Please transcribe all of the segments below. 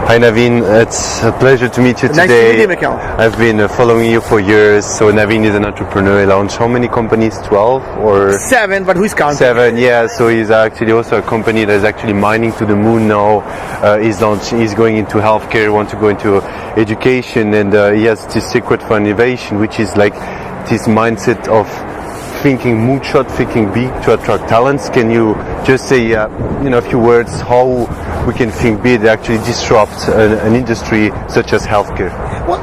Hi Naveen, it's a pleasure to meet you Nice to today. meet you, Mikhail. I've been following you for years. So Naveen is an entrepreneur. He launched how many companies? 12 or 7, but who's counting? 7? Yeah. So he's actually also a company that is actually mining to the moon now. He's going into healthcare, want to go into education, and he has this secret for innovation, which is like this mindset of thinking moonshot, thinking big to attract talents. Can you just say, a few words how we can think big to actually disrupt an industry such as healthcare? Well,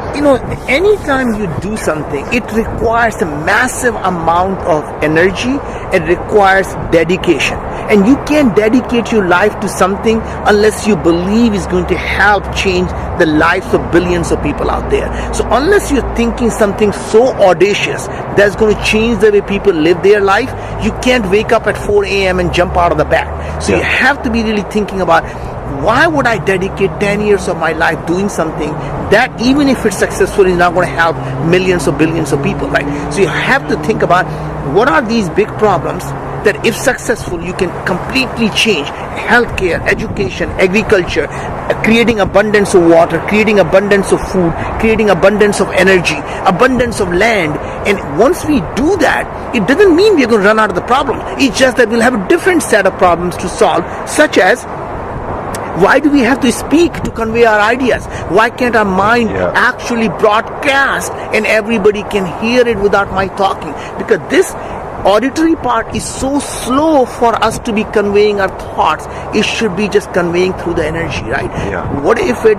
anytime you do something, it requires a massive amount of energy. It requires dedication. And you can't dedicate your life to something unless you believe it's going to help change the lives of billions of people out there. So unless you're thinking something so audacious that's going to change the way people live their life, you can't wake up at 4 a.m. and jump out of the bed. So you have to be really thinking about, why would I dedicate 10 years of my life doing something that, even if it's successful, is not going to help millions or billions of people, right? So you have to think about, what are these big problems that, if successful, you can completely change healthcare, education, agriculture, creating abundance of water, creating abundance of food, creating abundance of energy, abundance of land. And once we do that, it doesn't mean we're going to run out of the problem. It's just that we'll have a different set of problems to solve, such as, why do we have to speak to convey our ideas? Why can't our mind actually broadcast and everybody can hear it without my talking? Because this auditory part is so slow for us to be conveying our thoughts. It should be just conveying through the energy, right? What if it,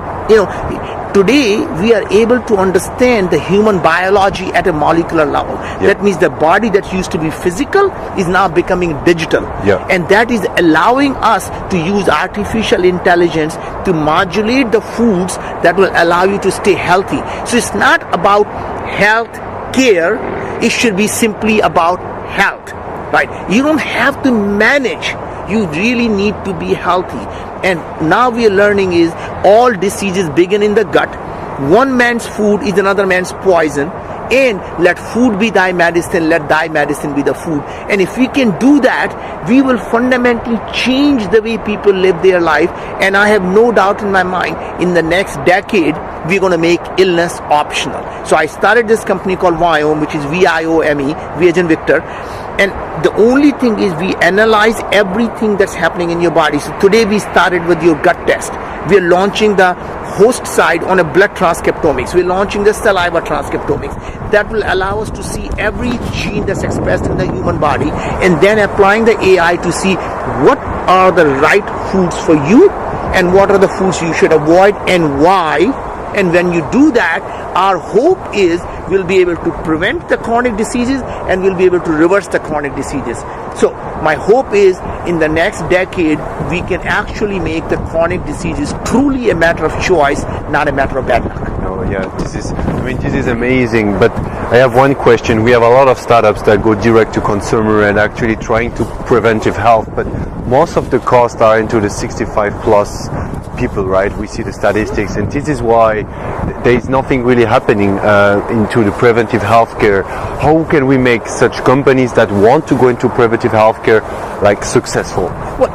today we are able to understand the human biology at a molecular level. That means the body that used to be physical is now becoming digital. And that is allowing us to use artificial intelligence to modulate the foods that will allow you to stay healthy. So it's not about health care, it should be simply about health, right? You don't have to manage, you really need to be healthy. And now we are learning is all diseases begin in the gut. One man's food is another man's poison, and let food be thy medicine, let thy medicine be the food. And if we can do that, we will fundamentally change the way people live their life. And I have no doubt in my mind, in the next decade, we're going to make illness optional. So I started this company called Viome, which is Viome, V as in Victor. And the only thing is, we analyze everything that's happening in your body. So today we started with your gut test. We are launching the host side on a blood transcriptomics. We're launching the saliva transcriptomics. That will allow us to see every gene that's expressed in the human body, and then applying the AI to see what are the right foods for you and what are the foods you should avoid and why. And when you do that, our hope is we'll be able to prevent the chronic diseases and we'll be able to reverse the chronic diseases. So my hope is, in the next decade, we can actually make the chronic diseases truly a matter of choice, not a matter of bad luck. This is amazing. But I have one question. We have a lot of startups that go direct to consumer and actually trying to preventive health, but most of the costs are into the 65 plus people, right? We see the statistics, and this is why there is nothing really happening into the preventive healthcare. How can we make such companies that want to go into preventive healthcare successful? Well,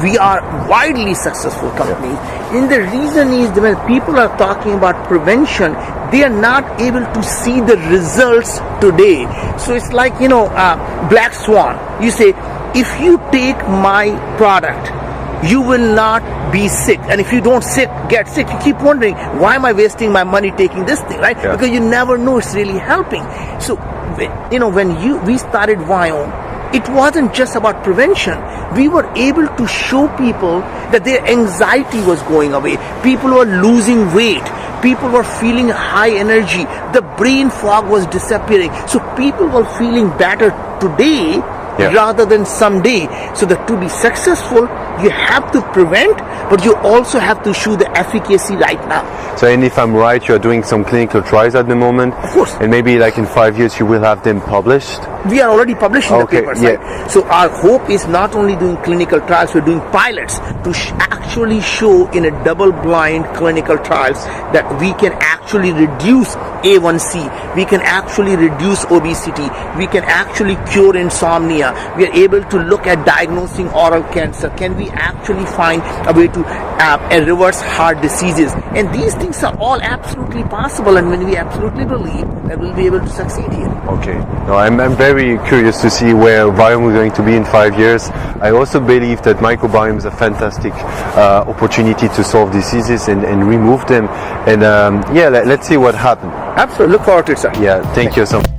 we are widely successful companies, and the reason is that when people are talking about prevention, they are not able to see the results today. So it's like, black swan. You say, if you take my product, you will not be sick. And if you don't get sick, you keep wondering, why am I wasting my money taking this thing, right? Because you never know it's really helping. So, when we started Viome, it wasn't just about prevention. We were able to show people that their anxiety was going away. People were losing weight. People were feeling high energy. The brain fog was disappearing. So people were feeling better today rather than someday. So that to be successful, you have to prevent, but you also have to show the efficacy right now. So, and if I'm right, you're doing some clinical trials at the moment? Of course. And maybe in 5 years you will have them published? We are already publishing the papers, right? So our hope is not only doing clinical trials, we're doing pilots to actually show in a double-blind clinical trials that we can actually reduce A1C, we can actually reduce obesity, we can actually cure insomnia, we are able to look at diagnosing oral cancer. Can we we actually find a way to reverse heart diseases. And these things are all absolutely possible, and when we absolutely believe that we'll be able to succeed here. Okay. No, I'm very curious to see where biome is going to be in 5 years. I also believe that microbiome is a fantastic opportunity to solve diseases and remove them. And let's see what happens. Absolutely. Look forward to it, sir. Yeah, thank you so much.